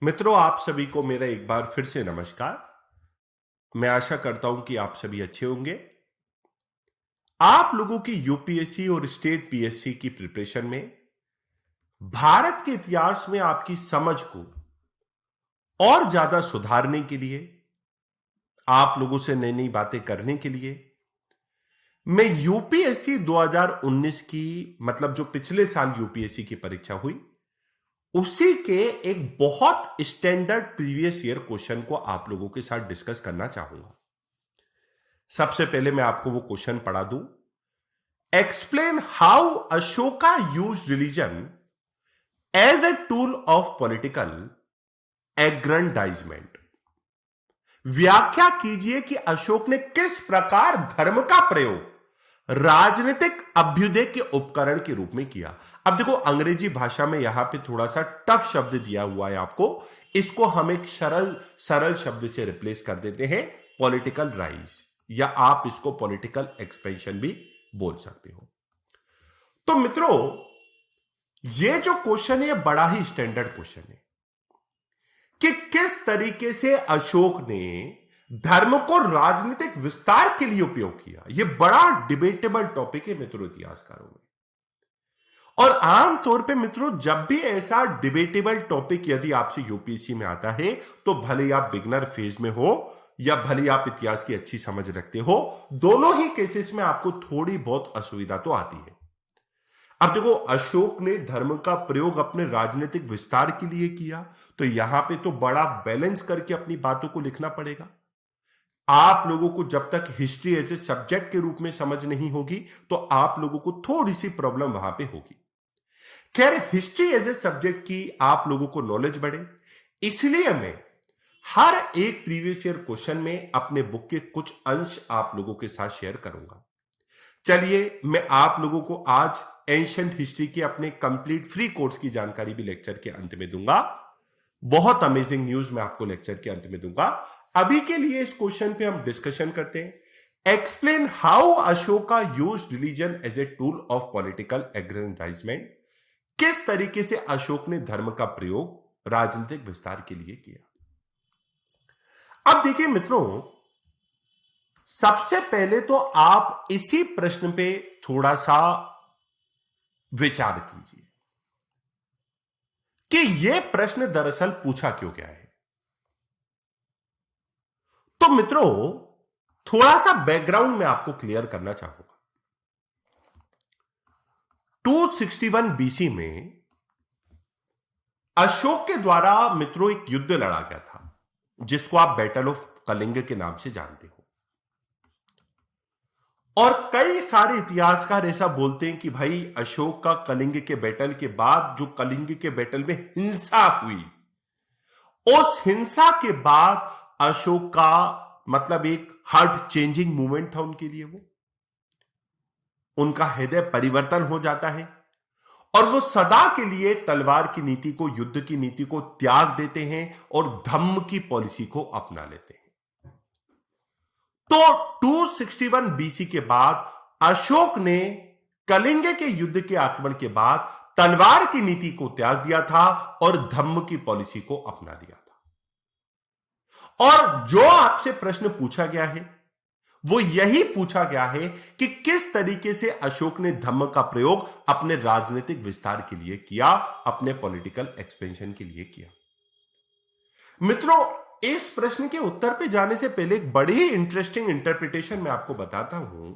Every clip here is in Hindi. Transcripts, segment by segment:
मित्रों, आप सभी को मेरा एक बार फिर से नमस्कार। मैं आशा करता हूं कि आप सभी अच्छे होंगे। आप लोगों की यूपीएससी और स्टेट पीएससी की प्रिपरेशन में भारत के इतिहास में आपकी समझ को और ज्यादा सुधारने के लिए, आप लोगों से नई नई बातें करने के लिए मैं यूपीएससी 2019 की, मतलब जो पिछले साल यूपीएससी की परीक्षा हुई, उसी के एक बहुत स्टैंडर्ड प्रीवियस ईयर क्वेश्चन को आप लोगों के साथ डिस्कस करना चाहूंगा। सबसे पहले मैं आपको वो क्वेश्चन पढ़ा दूं। Explain how Ashoka use religion as a tool of political aggrandisement. व्याख्या कीजिए कि अशोक ने किस प्रकार धर्म का प्रयोग राजनीतिक अभ्युदय के उपकरण के रूप में किया। अब देखो, अंग्रेजी भाषा में यहां पे थोड़ा सा टफ शब्द दिया हुआ है आपको। इसको हम एक सरल शब्द से रिप्लेस कर देते हैं, पॉलिटिकल राइज, या आप इसको पॉलिटिकल एक्सपेंशन भी बोल सकते हो। तो मित्रों, ये जो क्वेश्चन है बड़ा ही स्टैंडर्ड क्वेश्चन है कि किस तरीके से अशोक ने धर्म को राजनीतिक विस्तार के लिए उपयोग किया। यह बड़ा डिबेटेबल टॉपिक है मित्रों इतिहासकारों में। और आमतौर पे मित्रों, जब भी ऐसा डिबेटेबल टॉपिक यदि आपसे यूपीएससी में आता है, तो भले आप बिगनर फेज में हो या भले आप इतिहास की अच्छी समझ रखते हो, दोनों ही केसेस में आपको थोड़ी बहुत असुविधा तो आती है। अब देखो, अशोक ने धर्म का प्रयोग अपने राजनीतिक विस्तार के लिए किया, तो यहां पे तो बड़ा बैलेंस करके अपनी बातों को लिखना पड़ेगा। आप लोगों को जब तक हिस्ट्री एज ए सब्जेक्ट के रूप में समझ नहीं होगी, तो आप लोगों को थोड़ी सी प्रॉब्लम वहां पे होगी। खैर, हिस्ट्री एज ए सब्जेक्ट की आप लोगों को नॉलेज बढ़े, इसलिए मैं हर एक प्रीवियस ईयर क्वेश्चन में अपने बुक के कुछ अंश आप लोगों के साथ शेयर करूंगा। चलिए, मैं आप लोगों को आज एंशिएंट हिस्ट्री के अपने कंप्लीट फ्री कोर्स की जानकारी भी लेक्चर के अंत में दूंगा। बहुत अमेजिंग न्यूज मैं आपको लेक्चर के अंत में दूंगा। अभी के लिए इस क्वेश्चन पे हम डिस्कशन करते हैं। Explain how Ashoka use religion as a tool of political aggrandisement. किस तरीके से अशोक ने धर्म का प्रयोग राजनीतिक विस्तार के लिए किया। अब देखिए मित्रों, सबसे पहले तो आप इसी प्रश्न पे थोड़ा सा विचार कीजिए कि यह प्रश्न दरअसल पूछा क्यों गया है। तो मित्रों, थोड़ा सा बैकग्राउंड में आपको क्लियर करना चाहूंगा। 261 बीसी में अशोक के द्वारा मित्रों एक युद्ध लड़ा गया था, जिसको आप बैटल ऑफ कलिंग के नाम से जानते हो। और कई सारे इतिहासकार ऐसा बोलते हैं कि भाई, अशोक का कलिंग के बैटल के बाद जो कलिंग के बैटल में हिंसा हुई, उस हिंसा के बाद अशोक का मतलब एक हार्ट चेंजिंग मूवमेंट था उनके लिए। वो उनका हृदय परिवर्तन हो जाता है और वो सदा के लिए तलवार की नीति को, युद्ध की नीति को त्याग देते हैं और धम्म की पॉलिसी को अपना लेते हैं। तो 261 बीसी के बाद अशोक ने कलिंग के युद्ध के आक्रमण के बाद तलवार की नीति को त्याग दिया था और धम्म की पॉलिसी को अपना लिया था। और जो आपसे प्रश्न पूछा गया है वो यही पूछा गया है कि किस तरीके से अशोक ने धम्म का प्रयोग अपने राजनीतिक विस्तार के लिए किया, अपने पॉलिटिकल एक्सपेंशन के लिए किया। मित्रों, इस प्रश्न के उत्तर पे जाने से पहले एक बड़ी ही इंटरेस्टिंग इंटरप्रिटेशन मैं आपको बताता हूं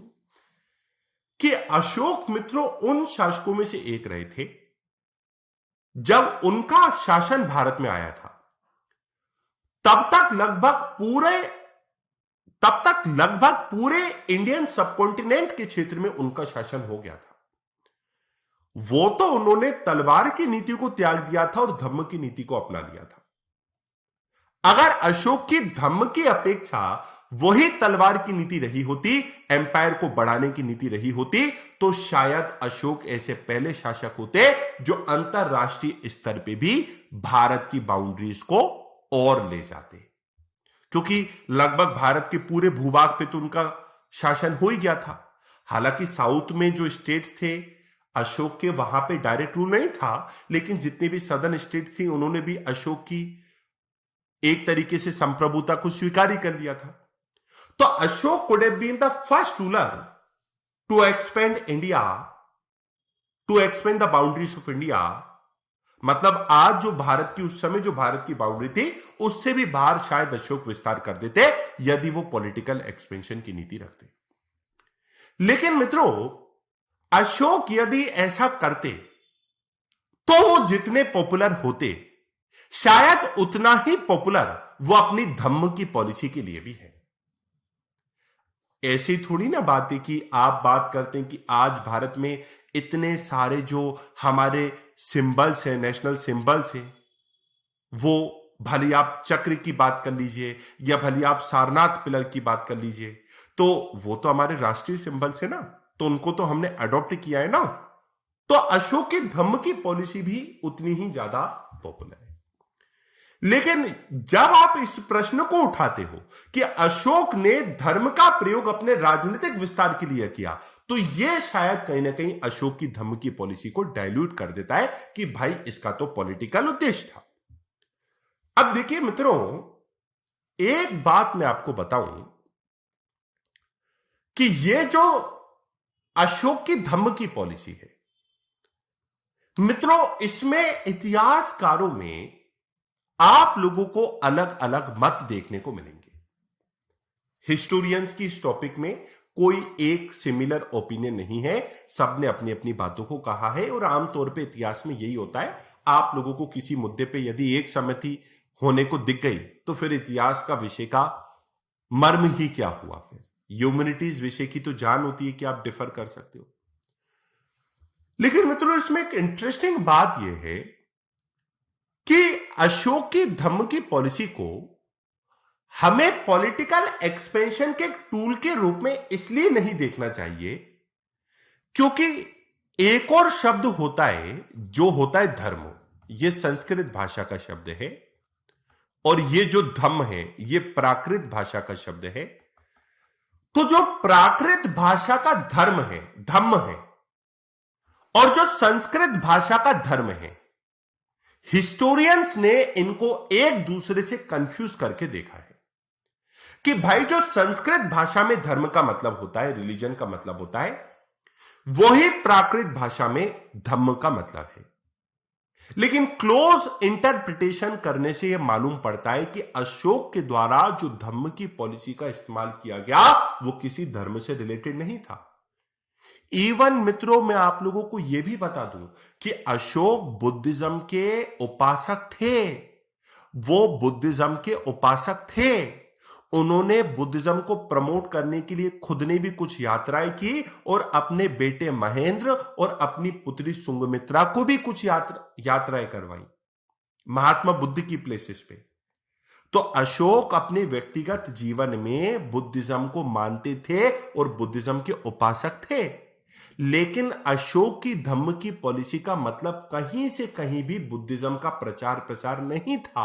कि अशोक मित्रों उन शासकों में से एक रहे थे जब उनका शासन भारत में आया था। तब तक लगभग पूरे इंडियन सबकॉन्टिनेंट के क्षेत्र में उनका शासन हो गया था। वो तो उन्होंने तलवार की नीति को त्याग दिया था और धम्म की नीति को अपना लिया था। अगर अशोक की धम्म की अपेक्षा वही तलवार की नीति रही होती, एम्पायर को बढ़ाने की नीति रही होती, तो शायद अशोक ऐसे पहले शासक होते जो अंतरराष्ट्रीय स्तर पे भी भारत की बाउंड्रीज को और ले जाते, क्योंकि लगभग भारत के पूरे भूभाग पे तो उनका शासन हो ही गया था। हालांकि साउथ में जो स्टेट्स थे, अशोक के वहां पे डायरेक्ट रूल नहीं था, लेकिन जितने भी सदर्न स्टेट्स थी उन्होंने भी अशोक की एक तरीके से संप्रभुता को स्वीकार ही कर लिया था। तो Ashok could have been the first ruler to expand India, to expand the boundaries of India. मतलब आज जो भारत की, उस समय जो भारत की बाउंड्री थी, उससे भी बाहर शायद अशोक विस्तार कर देते यदि वो पॉलिटिकल एक्सपेंशन की नीति रखते। लेकिन मित्रों, अशोक यदि ऐसा करते तो वो जितने पॉपुलर होते, शायद उतना ही पॉपुलर वो अपनी धम्म की पॉलिसी के लिए भी है। ऐसी थोड़ी ना बात है कि आप बात करते हैं कि आज भारत में इतने सारे जो हमारे सिंबल्स हैं, नेशनल सिंबल्स हैं, वो भले आप चक्र की बात कर लीजिए या भले आप सारनाथ पिलर की बात कर लीजिए, तो वो तो हमारे राष्ट्रीय सिंबल्स है ना, तो उनको तो हमने अडॉप्ट किया है ना। तो अशोक की धम्म की पॉलिसी भी उतनी ही ज्यादा पॉपुलर है। लेकिन जब आप इस प्रश्न को उठाते हो कि अशोक ने धर्म का प्रयोग अपने राजनीतिक विस्तार के लिए किया, तो यह शायद कहीं ना कहीं अशोक की धम्म की पॉलिसी को डाइल्यूट कर देता है कि भाई इसका तो पॉलिटिकल उद्देश्य था। अब देखिए मित्रों, एक बात मैं आपको बताऊं कि यह जो अशोक की धम्म की पॉलिसी है मित्रों, इसमें इतिहासकारों में आप लोगों को अलग अलग मत देखने को मिलेंगे। हिस्टोरियंस की इस टॉपिक में कोई एक सिमिलर ओपिनियन नहीं है, सबने अपनी अपनी बातों को कहा है। और आमतौर पे इतिहास में यही होता है, आप लोगों को किसी मुद्दे पे यदि एक सहमति होने को दिख गई तो फिर इतिहास का विषय का मर्म ही क्या हुआ। फिर ह्यूमैनिटीज विषय की तो जान होती है कि आप डिफर कर सकते हो। लेकिन मित्रों, इसमें एक इंटरेस्टिंग बात यह है कि अशोक की धम्म की पॉलिसी को हमें पॉलिटिकल एक्सपेंशन के टूल के रूप में इसलिए नहीं देखना चाहिए क्योंकि एक और शब्द होता है जो होता है धर्म। यह संस्कृत भाषा का शब्द है और यह जो धम्म है यह प्राकृत भाषा का शब्द है। तो जो प्राकृत भाषा का धर्म है, धम्म है, और जो संस्कृत भाषा का धर्म है, हिस्टोरियंस ने इनको एक दूसरे से कंफ्यूज करके देखा है कि भाई जो संस्कृत भाषा में धर्म का मतलब होता है, रिलीजन का मतलब होता है, वही प्राकृत भाषा में धम्म का मतलब है। लेकिन क्लोज इंटरप्रिटेशन करने से यह मालूम पड़ता है कि अशोक के द्वारा जो धम्म की पॉलिसी का इस्तेमाल किया गया वो किसी धर्म से रिलेटेड नहीं था। इवन मित्रों, मैं आप लोगों को यह भी बता दूं कि अशोक बुद्धिज्म के उपासक थे। वो बुद्धिज्म के उपासक थे। उन्होंने बुद्धिज्म को प्रमोट करने के लिए खुद ने भी कुछ यात्राएं की और अपने बेटे महेंद्र और अपनी पुत्री सुंगमित्रा को भी कुछ यात्राएं करवाई महात्मा बुद्ध की प्लेसेस पे। तो अशोक अपने व्यक्तिगत जीवन में बुद्धिज्म को मानते थे और बुद्धिज्म के उपासक थे। लेकिन अशोक की धम्म की पॉलिसी का मतलब कहीं से कहीं भी बुद्धिज्म का प्रचार प्रसार नहीं था।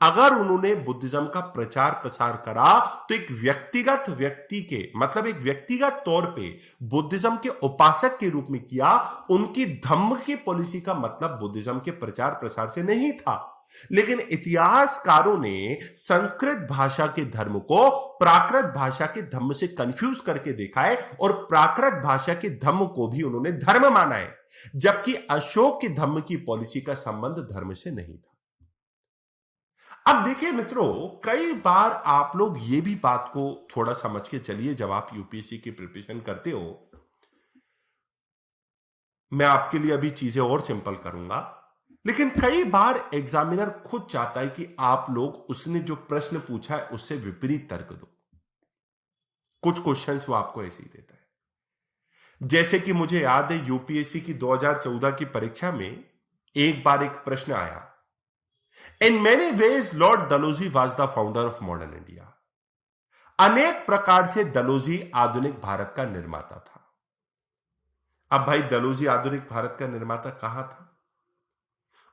अगर उन्होंने बुद्धिज्म का प्रचार प्रसार करा तो एक व्यक्तिगत व्यक्ति के मतलब एक व्यक्तिगत तौर पे बुद्धिज्म के उपासक के रूप में किया। उनकी धम्म की पॉलिसी का मतलब बुद्धिज्म के प्रचार प्रसार से नहीं था। लेकिन इतिहासकारों ने संस्कृत भाषा के धर्म को प्राकृत भाषा के धम्म से कंफ्यूज करके देखा है और प्राकृत भाषा के धम्म को भी उन्होंने धर्म माना है, जबकि अशोक की धम्म की पॉलिसी का संबंध धर्म से नहीं था। अब देखिए मित्रों, कई बार आप लोग ये भी बात को थोड़ा समझ के चलिए जब आप यूपीएससी की प्रिपरेशन करते हो। मैं आपके लिए अभी चीजें और सिंपल करूंगा, लेकिन कई बार एग्जामिनर खुद चाहता है कि आप लोग उसने जो प्रश्न पूछा है उससे विपरीत तर्क दो। कुछ क्वेश्चंस वो आपको ऐसे ही देता है। जैसे कि मुझे याद है यूपीएससी की 2014 की परीक्षा में एक बार एक प्रश्न आया, in many ways Lord Dalhousie was the founder of modern India. अनेक प्रकार से डलहौजी आधुनिक भारत का निर्माता था। अब भाई डलहौजी आधुनिक भारत का निर्माता कहां था?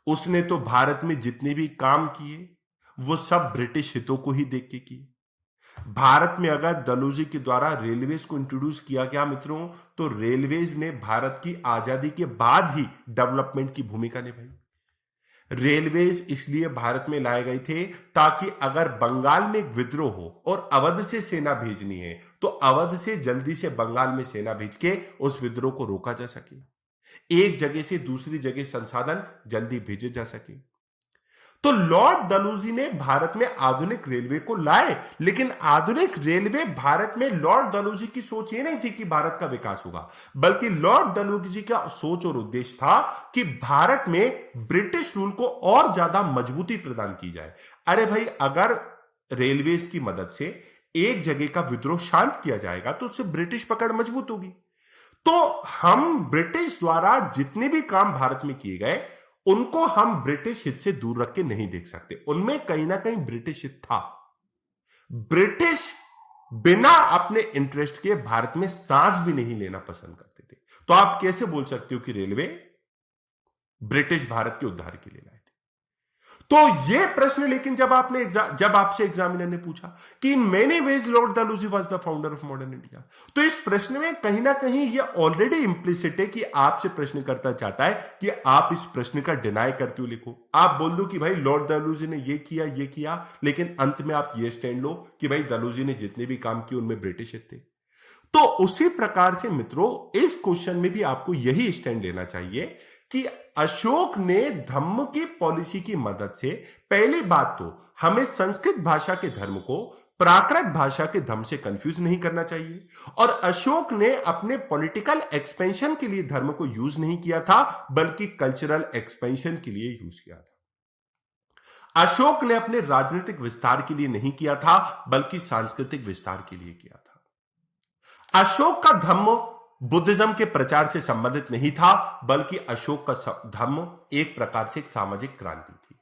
उसने तो भारत में जितने भी काम किए वो सब ब्रिटिश हितों को ही देख के किए। भारत में अगर डलहौजी के द्वारा रेलवेज को इंट्रोड्यूस किया गया मित्रों, तो रेलवेज ने भारत की आजादी के बाद ही डेवलपमेंट की भूमिका निभाई। रेलवेज इसलिए भारत में लाए गए थे ताकि अगर बंगाल में एक विद्रोह हो और अवध से सेना भेजनी है तो अवध से जल्दी से बंगाल में सेना भेज के उस विद्रोह को रोका जा सके, एक जगह से दूसरी जगह संसाधन जल्दी भेजे जा सके। तो लॉर्ड डलहौजी ने भारत में आधुनिक रेलवे को लाए, लेकिन आधुनिक रेलवे भारत में लॉर्ड डलहौजी की सोच ये नहीं थी कि भारत का विकास होगा, बल्कि लॉर्ड डलहौजी का सोच और उद्देश्य था कि भारत में ब्रिटिश रूल को और ज्यादा मजबूती प्रदान की जाए। अरे भाई, अगर रेलवेज की मदद से एक जगह का विद्रोह शांत किया जाएगा तो उससे ब्रिटिश पकड़ मजबूत होगी। तो हम ब्रिटिश द्वारा जितने भी काम भारत में किए गए उनको हम ब्रिटिश हित से दूर रख के नहीं देख सकते, उनमें कहीं ना कहीं ब्रिटिश हित था। ब्रिटिश बिना अपने इंटरेस्ट के भारत में सांस भी नहीं लेना पसंद करते थे। तो आप कैसे बोल सकते हो कि रेलवे ब्रिटिश भारत के उद्धार के लिए लाए थे? तो यह प्रश्न, लेकिन जब आपसे एग्जामिनर ने पूछा कि in many ways Lord Dalhousie was the founder of modern India, तो इस प्रश्न में कहीं ना कहीं यह ऑलरेडी इंप्लिसिट है कि आपसे प्रश्नकर्ता चाहता है कि आप इस प्रश्न का डिनाई करते हुए लिखो। आप बोल दो कि भाई लॉर्ड डलहौजी ने ये किया, लेकिन अंत में आप ये स्टैंड लो कि भाई डलहौजी ने जितने भी काम किए उनमें ब्रिटिश थे। तो उसी प्रकार से मित्रों, इस क्वेश्चन में भी आपको यही स्टैंड लेना चाहिए कि अशोक ने धम्म की पॉलिसी की मदद से, पहली बात तो हमें संस्कृत भाषा के धर्म को प्राकृत भाषा के धर्म से कंफ्यूज नहीं करना चाहिए, और अशोक ने अपने पॉलिटिकल एक्सपेंशन के लिए धर्म को यूज नहीं किया था बल्कि कल्चरल एक्सपेंशन के लिए यूज किया था। अशोक ने अपने राजनीतिक विस्तार के लिए नहीं किया था बल्कि सांस्कृतिक विस्तार के लिए किया था। अशोक का धर्म बुद्धिज्म के प्रचार से संबंधित नहीं था बल्कि अशोक का धर्म एक प्रकार से एक सामाजिक क्रांति थी।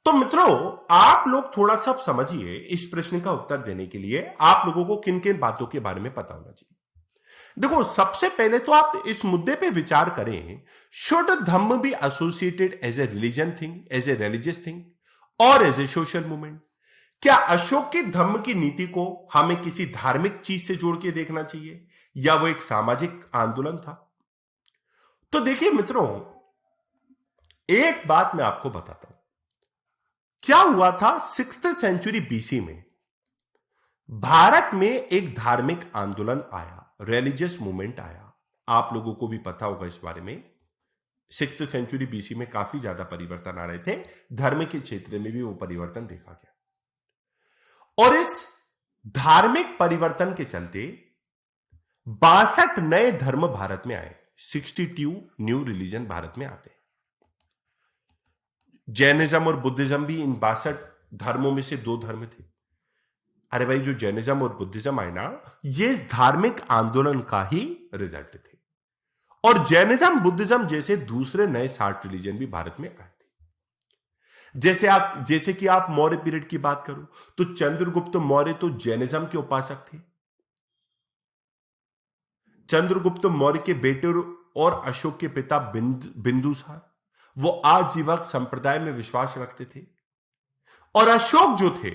तो मित्रों, आप लोग थोड़ा सा समझिए, इस प्रश्न का उत्तर देने के लिए आप लोगों को किन किन बातों के बारे में पता होना चाहिए। देखो, सबसे पहले तो आप इस मुद्दे पे विचार करें, should dhamma be associated as a religion thing, as a religious thing और एज ए सोशल मूवमेंट? क्या अशोक की धम्म की नीति को हमें किसी धार्मिक चीज से जोड़ के देखना चाहिए या वो एक सामाजिक आंदोलन था? तो देखिए मित्रों, एक बात मैं आपको बताता हूं। क्या हुआ था 6th सेंचुरी बीसी में भारत में एक धार्मिक आंदोलन आया, रिलीजियस मूवमेंट आया। आप लोगों को भी पता होगा इस बारे में। 6th सेंचुरी बीसी में काफी ज्यादा परिवर्तन आ रहे थे, धर्म के क्षेत्र में भी वो परिवर्तन देखा गया, और इस धार्मिक परिवर्तन के चलते 62 नए धर्म भारत में आए। 62 न्यू रिलीजन भारत में आते हैं। जैनिज्म और बुद्धिज्म भी इन 62 धर्मों में से 2 धर्म थे। अरे भाई, जो जैनिज्म और बुद्धिज्म आए ना, ये इस धार्मिक आंदोलन का ही रिजल्ट थे, और जैनिज्म बुद्धिज्म जैसे दूसरे नए 60 रिलीजन भी भारत में आए थे। जैसे कि आप मौर्य पीरियड की बात करो तो चंद्रगुप्त मौर्य तो जैनिज्म के उपासक थे। चंद्रगुप्त मौर्य के बेटे और अशोक के पिता बिंदुसार, वो आजीवक संप्रदाय में विश्वास रखते थे, और अशोक जो थे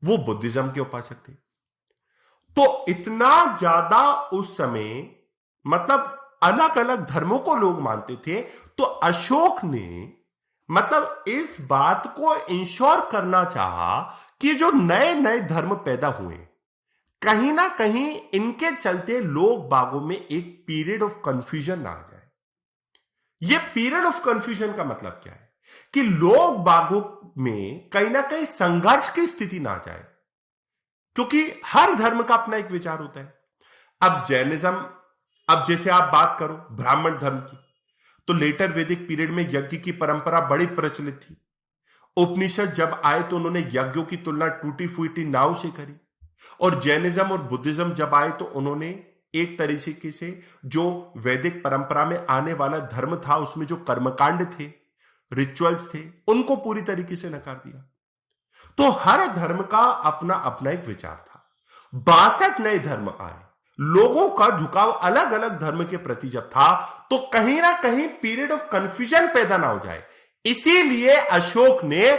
वो बुद्धिज्म के उपासक थे। तो इतना ज्यादा उस समय, मतलब अलग अलग धर्मों को लोग मानते थे, तो अशोक ने मतलब इस बात को इंश्योर करना चाहा कि जो नए नए धर्म पैदा हुए, कहीं ना कहीं इनके चलते लोग बागों में एक पीरियड ऑफ कंफ्यूजन ना आ जाए। यह पीरियड ऑफ कंफ्यूजन का मतलब क्या है कि लोग बागों में कहीं ना कहीं संघर्ष की स्थिति ना आ जाए, क्योंकि हर धर्म का अपना एक विचार होता है। अब जैनिज्म, अब जैसे आप बात करो ब्राह्मण धर्म की, तो लेटर वैदिक पीरियड में यज्ञ की परंपरा बड़ी प्रचलित थी। उपनिषद जब आए तो उन्होंने यज्ञों की तुलना टूटी फूटी नाव से करी, और जैनिज्म और बुद्धिज्म जब आए तो उन्होंने एक तरीके से जो वैदिक परंपरा में आने वाला धर्म था उसमें जो कर्मकांड थे, रिचुअल्स थे, उनको पूरी तरीके से नकार दिया। तो हर धर्म का अपना अपना एक विचार था। 62 नए धर्म आए, लोगों का झुकाव अलग अलग धर्म के प्रति जब था, तो कहीं ना कहीं पीरियड ऑफ कंफ्यूजन पैदा ना हो जाए, इसीलिए अशोक ने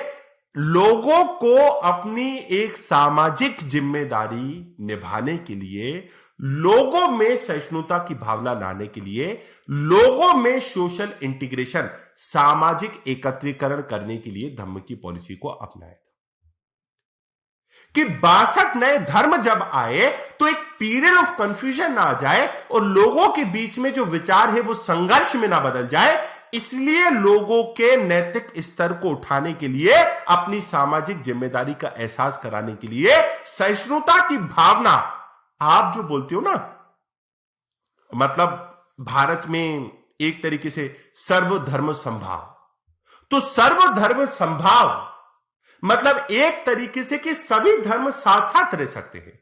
लोगों को अपनी एक सामाजिक जिम्मेदारी निभाने के लिए, लोगों में सहिष्णुता की भावना लाने के लिए, लोगों में सोशल इंटीग्रेशन, सामाजिक एकत्रीकरण करने के लिए धम्म की पॉलिसी को अपनाया था कि 62 नए धर्म जब आए तो एक पीरियड ऑफ कंफ्यूजन ना आ जाए और लोगों के बीच में जो विचार है वो संघर्ष में ना बदल जाए। इसलिए लोगों के नैतिक स्तर को उठाने के लिए, अपनी सामाजिक जिम्मेदारी का एहसास कराने के लिए सहिष्णुता की भावना, आप जो बोलते हो ना, मतलब भारत में एक तरीके से सर्वधर्म संभाव, तो सर्वधर्म संभाव मतलब एक तरीके से कि सभी धर्म साथ साथ रह सकते हैं।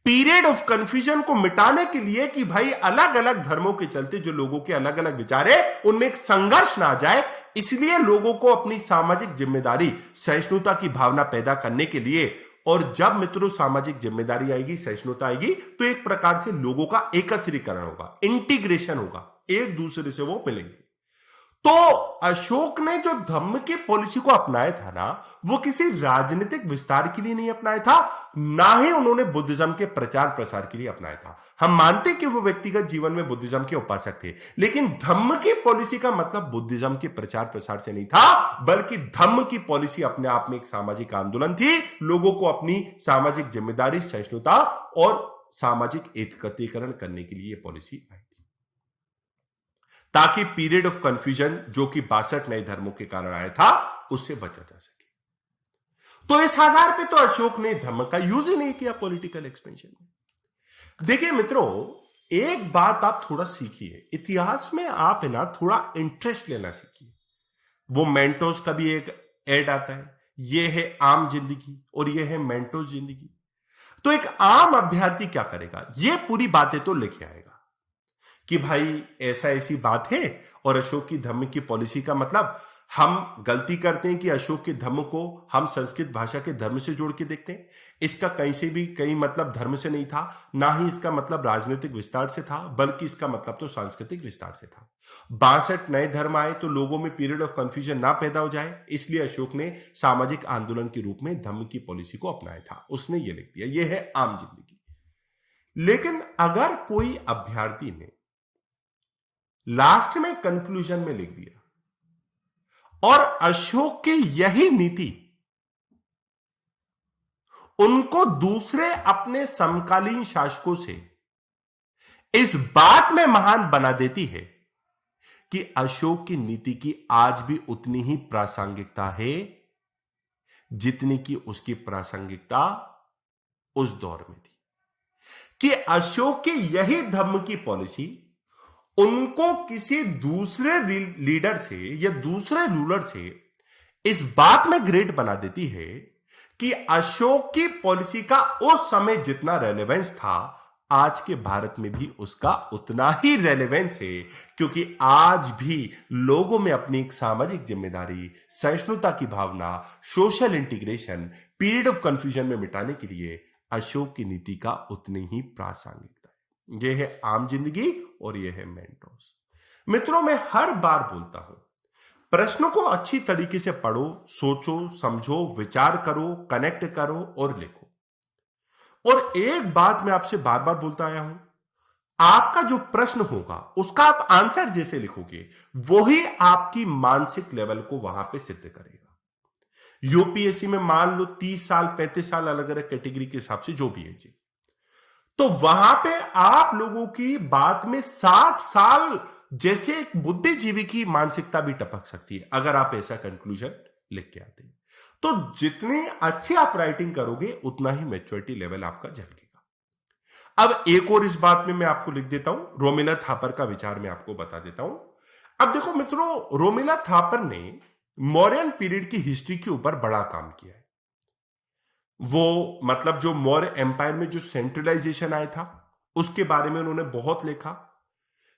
पीरियड ऑफ कंफ्यूजन को मिटाने के लिए कि भाई अलग अलग धर्मों के चलते जो लोगों के अलग अलग विचार है उनमें एक संघर्ष ना आ जाए, इसलिए लोगों को अपनी सामाजिक जिम्मेदारी, सहिष्णुता की भावना पैदा करने के लिए, और जब मित्रों सामाजिक जिम्मेदारी आएगी, सहिष्णुता आएगी, तो एक प्रकार से लोगों का एकत्रीकरण होगा, इंटीग्रेशन होगा, एक दूसरे से वो मिलेंगे। तो अशोक ने जो धम्म की पॉलिसी को अपनाया था ना, वो किसी राजनीतिक विस्तार के लिए नहीं अपनाया था, ना ही उन्होंने बुद्धिज्म के प्रचार प्रसार के लिए अपनाया था। हम मानते कि वो व्यक्तिगत जीवन में बुद्धिज्म के उपासक थे, लेकिन धम्म की पॉलिसी का मतलब बुद्धिज्म के प्रचार प्रसार से नहीं था, बल्कि धम्म की पॉलिसी अपने आप में एक सामाजिक आंदोलन थी। लोगों को अपनी सामाजिक जिम्मेदारी, सहिष्णुता और सामाजिक एकत्रीकरण करने के लिए यह पॉलिसी आई, ताकि पीरियड ऑफ कंफ्यूजन जो कि 62 नए धर्मों के कारण आया था उससे बचा जा सके। तो इस आधार पे तो अशोक ने धम्म का यूज ही नहीं किया पॉलिटिकल एक्सपेंशन में। देखिए मित्रों, एक बात आप थोड़ा सीखिए, इतिहास में आप है ना थोड़ा इंटरेस्ट लेना सीखिए। वो मेंटोस का भी एक एड आता है, ये है आम जिंदगी और ये है मेंटोस जिंदगी। तो एक आम अभ्यर्थी क्या करेगा, ये पूरी बातें तो लिखे आएगा कि भाई ऐसा ऐसी बात है, और अशोक की धम्म की पॉलिसी का मतलब, हम गलती करते हैं कि अशोक के धम्म को हम संस्कृत भाषा के धर्म से जोड़ के देखते हैं। इसका कहीं से भी कहीं मतलब धर्म से नहीं था, ना ही इसका मतलब राजनीतिक विस्तार से था, बल्कि इसका मतलब तो सांस्कृतिक विस्तार से था। 62 नए धर्म आए तो लोगों में पीरियड ऑफ कंफ्यूजन ना पैदा हो जाए, इसलिए अशोक ने सामाजिक आंदोलन के रूप में धम्म की पॉलिसी को अपनाया था। उसने ये लिख दिया, यह है आम जिंदगी। लेकिन अगर कोई अभ्यर्थी ने लास्ट में कंक्लूजन में लिख दिया और अशोक की यही नीति उनको दूसरे अपने समकालीन शासकों से इस बात में महान बना देती है कि अशोक की नीति की आज भी उतनी ही प्रासंगिकता है जितनी की उसकी प्रासंगिकता उस दौर में थी, कि अशोक की यही धम्म की पॉलिसी उनको किसी दूसरे लीडर से या दूसरे रूलर से इस बात में ग्रेट बना देती है कि अशोक की पॉलिसी का उस समय जितना रेलेवेंस था, आज के भारत में भी उसका उतना ही रेलेवेंस है, क्योंकि आज भी लोगों में अपनी एक सामाजिक जिम्मेदारी, सहिष्णुता की भावना, social integration, period of confusion में मिटाने के लिए अशोक की नीति का उतनी ही प्रासंगिकता है। यह है आम जिंदगी और यह है मेंटोस। मित्रों, मैं हर बार बोलता हूं, प्रश्नों को अच्छी तरीके से पढ़ो, सोचो, समझो, विचार करो, कनेक्ट करो और लिखो। और एक बात मैं आपसे बार बार बोलता आया हूं, आपका जो प्रश्न होगा उसका आप आंसर जैसे लिखोगे वही आपकी मानसिक लेवल को वहां पे सिद्ध करेगा। यूपीएससी में मान लो 30 साल 35 साल अलग अलग कैटेगरी के हिसाब से जो भी है जी, तो वहां पे आप लोगों की बात में 60 साल जैसे एक बुद्धिजीवी की मानसिकता भी टपक सकती है अगर आप ऐसा कंक्लूजन लिख के आते हैं। तो जितनी अच्छी आप राइटिंग करोगे उतना ही मैच्योरिटी लेवल आपका झलकेगा। अब एक और इस बात में मैं आपको लिख देता हूं, रोमिला थापर का विचार मैं आपको बता देता हूं। अब देखो मित्रों, रोमिला थापर ने मौर्यन पीरियड की हिस्ट्री के ऊपर बड़ा काम किया है। वो मतलब जो मौर्य एम्पायर में जो सेंट्रलाइजेशन आया था उसके बारे में उन्होंने बहुत लिखा।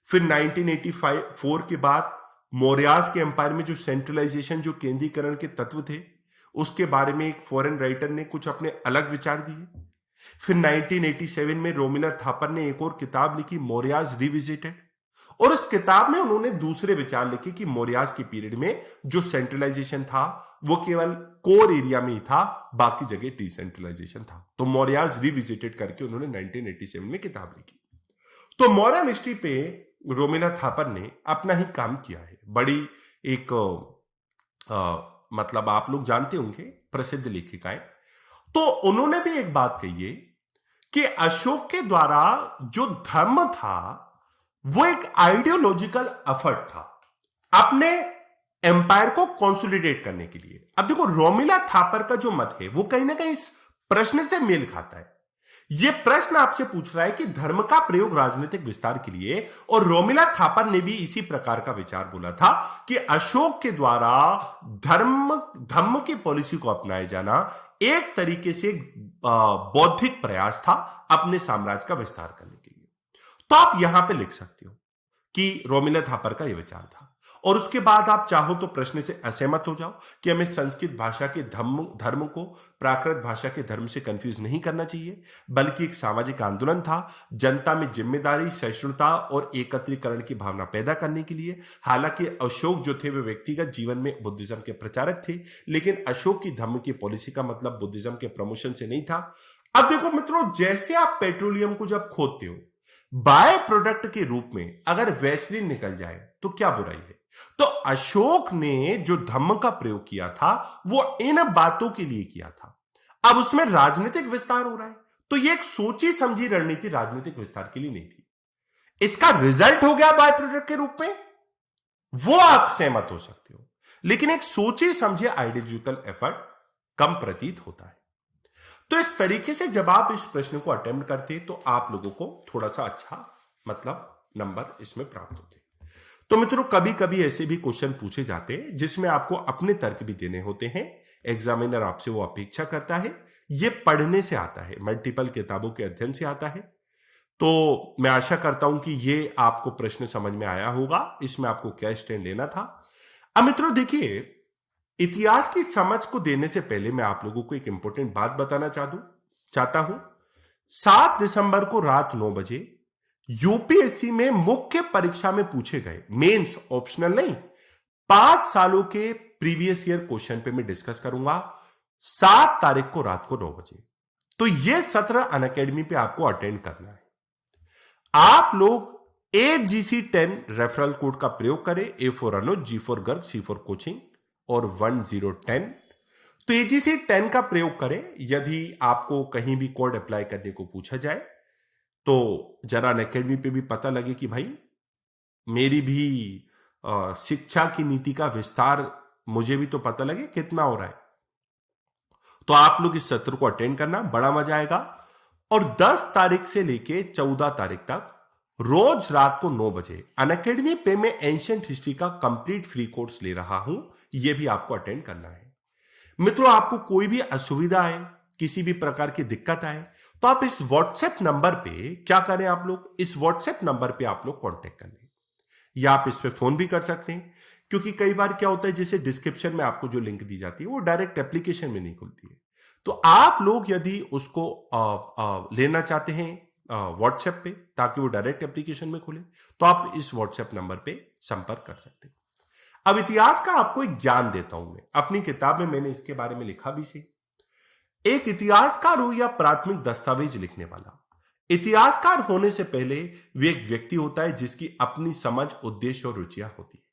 फिर 1984 के बाद मौर्यास के एम्पायर में जो सेंट्रलाइजेशन, जो केंद्रीकरण के तत्व थे, उसके बारे में एक फॉरेन राइटर ने कुछ अपने अलग विचार दिए। फिर 1987 में रोमिला थापर ने एक और किताब लिखी, मौर्यास रिविजिटेड, और उस किताब में उन्होंने दूसरे विचार लिखे कि मौर्यास के पीरियड में जो सेंट्रलाइजेशन था वो केवल कोर एरिया में ही था, बाकी जगह डिसेंट्रलाइजेशन था। तो मौर्यास रिविजिटेड करके उन्होंने 1987 में किताब लिखी। तो मौर्यन हिस्ट्री पे रोमिला थापर ने अपना ही काम किया है, बड़ी एक मतलब आप लोग जानते होंगे, प्रसिद्ध लेखिकाएं। तो उन्होंने भी एक बात कही है कि अशोक के द्वारा जो धर्म था वो एक आइडियोलॉजिकल एफर्ट था अपने एम्पायर को कंसोलिडेट करने के लिए। अब देखो, रोमिला थापर का जो मत है वो कहीं ना कहीं इस प्रश्न से मेल खाता है। यह प्रश्न आपसे पूछ रहा है कि धर्म का प्रयोग राजनीतिक विस्तार के लिए, और रोमिला थापर ने भी इसी प्रकार का विचार बोला था कि अशोक के द्वारा धर्म की पॉलिसी को अपनाया जाना एक तरीके से बौद्धिक प्रयास था अपने साम्राज्य का विस्तार करने के लिए। तो आप यहां पे लिख सकते हो कि रोमिला थापर का यह विचार था। और उसके बाद आप चाहो तो प्रश्न से असहमत हो जाओ कि हमें संस्कृत भाषा के धर्म को प्राकृत भाषा के धर्म से कंफ्यूज नहीं करना चाहिए, बल्कि एक सामाजिक आंदोलन था जनता में जिम्मेदारी, सहिष्णुता और एकत्रीकरण की भावना पैदा करने के लिए। हालांकि अशोक जो थे वे व्यक्तिगत जीवन में बुद्धिज्म के प्रचारक थे, लेकिन अशोक की धर्म की पॉलिसी का मतलब बुद्धिज्म के प्रमोशन से नहीं था। अब देखो मित्रों, जैसे आप पेट्रोलियम को जब खोदते हो, बाय प्रोडक्ट के रूप में अगर वैसलीन निकल जाए तो क्या बुराई है। तो अशोक ने जो धम्म का प्रयोग किया था वो इन बातों के लिए किया था। अब उसमें राजनीतिक विस्तार हो रहा है, तो ये एक सोची समझी रणनीति राजनीतिक विस्तार के लिए नहीं थी। इसका रिजल्ट हो गया बाय प्रोडक्ट के रूप में, वो आप सहमत हो सकते हो, लेकिन एक सोची समझे आइडियोलॉजिकल एफर्ट कम प्रतीत होता है। तो इस तरीके से जब आप इस प्रश्न को अटेम्प्ट करते तो आप लोगों को थोड़ा सा अच्छा मतलब नंबर इसमें प्राप्त होते। तो मित्रों, कभी कभी ऐसे भी क्वेश्चन पूछे जाते हैं जिसमें आपको अपने तर्क भी देने होते हैं। एग्जामिनर आपसे वो अपेक्षा करता है। ये पढ़ने से आता है, मल्टीपल किताबों के अध्ययन से आता है। तो मैं आशा करता हूं कि ये आपको प्रश्न समझ में आया होगा, इसमें आपको क्या स्टैंड लेना था। अब मित्रों देखिए, इतिहास की समझ को देने से पहले मैं आप लोगों को एक इंपॉर्टेंट बात बताना चाहता हूं। 7 दिसंबर को रात 9 बजे यूपीएससी में मुख्य परीक्षा में पूछे गए, मेंस ऑप्शनल नहीं, 5 सालों के प्रीवियस ईयर क्वेश्चन पे मैं डिस्कस करूंगा 7 तारीख को रात को 9 बजे। तो यह सत्र अनअकैडमी पे आपको अटेंड करना है। आप लोग AGC10 रेफरल कोड का प्रयोग करें, A for Anuj, G for Garg, C for coaching और 1010। तो AGC10 का प्रयोग करें यदि आपको कहीं भी कोड अप्लाई करने को पूछा जाए, तो जरा अनअकैडमी पे भी पता लगे कि भाई मेरी भी शिक्षा की नीति का विस्तार, मुझे भी तो पता लगे कितना हो रहा है। तो आप लोग इस सत्र को अटेंड करना, बड़ा मजा आएगा। और 10 तारीख से लेके 14 तारीख तक रोज रात को 9 बजे अनअकैडमी पे मैं एंशिएंट हिस्ट्री का कंप्लीट फ्री कोर्स ले रहा हूं, यह भी आपको अटेंड करना है। मित्रों, आपको कोई भी असुविधा आए, किसी भी प्रकार की दिक्कत आए, तो आप इस व्हाट्सएप नंबर पे क्या करें, आप लोग इस व्हाट्सएप नंबर पे आप लोग कांटेक्ट कर लें, या आप इस पे फोन भी कर सकते हैं। क्योंकि कई बार क्या होता है, जैसे डिस्क्रिप्शन में आपको जो लिंक दी जाती है वो डायरेक्ट एप्लीकेशन में नहीं खुलती है। तो आप लोग यदि उसको लेना चाहते हैं व्हाट्सएप पे, ताकि वो डायरेक्ट एप्लीकेशन में खुले, तो आप इस व्हाट्सएप नंबर पे संपर्क कर सकते हैं। अब इतिहास का आपको एक ज्ञान देता हूं मैं, अपनी किताब में मैंने इसके बारे में लिखा भी से। एक इतिहासकार हो या प्राथमिक दस्तावेज लिखने वाला, इतिहासकार होने से पहले वे एक व्यक्ति होता है जिसकी अपनी समझ, उद्देश्य और रुचियां होती है,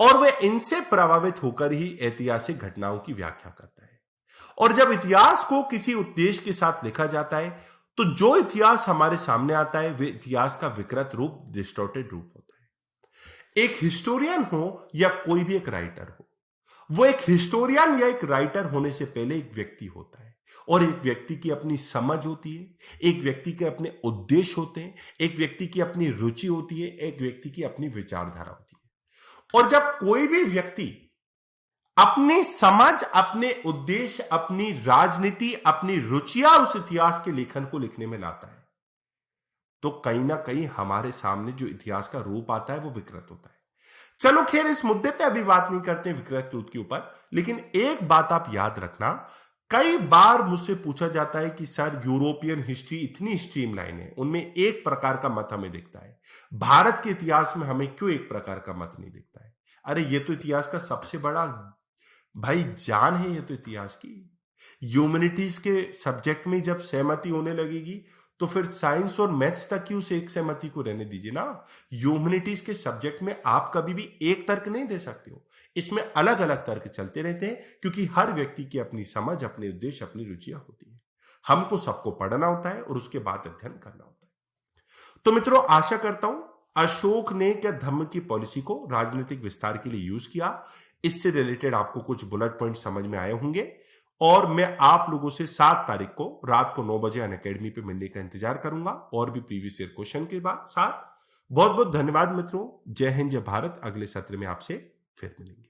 और वह इनसे प्रभावित होकर ही ऐतिहासिक घटनाओं की व्याख्या करता है। और जब इतिहास को किसी उद्देश्य के साथ लिखा जाता है, तो जो इतिहास हमारे सामने आता है वह इतिहास का विकृत रूप, डिस्टॉर्टेड रूप होता है। एक हिस्टोरियन हो या कोई भी एक राइटर हो, वो एक हिस्टोरियन या एक राइटर होने से पहले एक व्यक्ति होता है, और एक व्यक्ति की अपनी समझ होती है, एक व्यक्ति के अपने उद्देश्य होते हैं, एक व्यक्ति की अपनी रुचि होती है, एक व्यक्ति की अपनी विचारधारा होती है। और जब कोई भी व्यक्ति अपनी समझ, अपने उद्देश्य, अपनी राजनीति, अपनी रुचियां उस इतिहास के लेखन को लिखने में लाता है, तो कहीं ना कहीं हमारे सामने जो इतिहास का रूप आता है वो विकृत होता है। चलो खैर, इस मुद्दे पे अभी बात नहीं करते विकृत रूप के ऊपर, लेकिन एक बात आप याद रखना, कई बार मुझसे पूछा जाता है कि सर यूरोपियन हिस्ट्री इतनी स्ट्रीमलाइन है, उनमें एक प्रकार का मत हमें दिखता है, भारत के इतिहास में हमें क्यों एक प्रकार का मत नहीं दिखता है। अरे ये तो इतिहास का सबसे बड़ा भाई जान है, ये तो इतिहास की ह्यूमैनिटीज के सब्जेक्ट में जब सहमति होने लगेगी तो फिर साइंस और मैथ्स तक की उस एक सहमति को रहने दीजिए ना। ह्यूमैनिटीज के सब्जेक्ट में आप कभी भी एक तर्क नहीं दे सकते हो, इसमें अलग अलग तर्क चलते रहते हैं, क्योंकि हर व्यक्ति की अपनी समझ, अपने उद्देश्य, अपनी रुचियां होती है। हमको सबको पढ़ना होता है और उसके बाद अध्ययन करना होता है। तो मित्रों, आशा करता हूं अशोक ने क्या धम्म की पॉलिसी को राजनीतिक विस्तार के लिए यूज किया, इससे रिलेटेड आपको कुछ बुलेट पॉइंट समझ में आए होंगे। और मैं आप लोगों से 7 तारीख को रात को 9 बजे अनअकैडमी पे मिलने का इंतजार करूंगा और भी प्रीवियस ईयर क्वेश्चन के साथ। बहुत बहुत धन्यवाद मित्रों। जय हिंद, जय भारत। अगले सत्र में आपसे फिर मिलेंगे।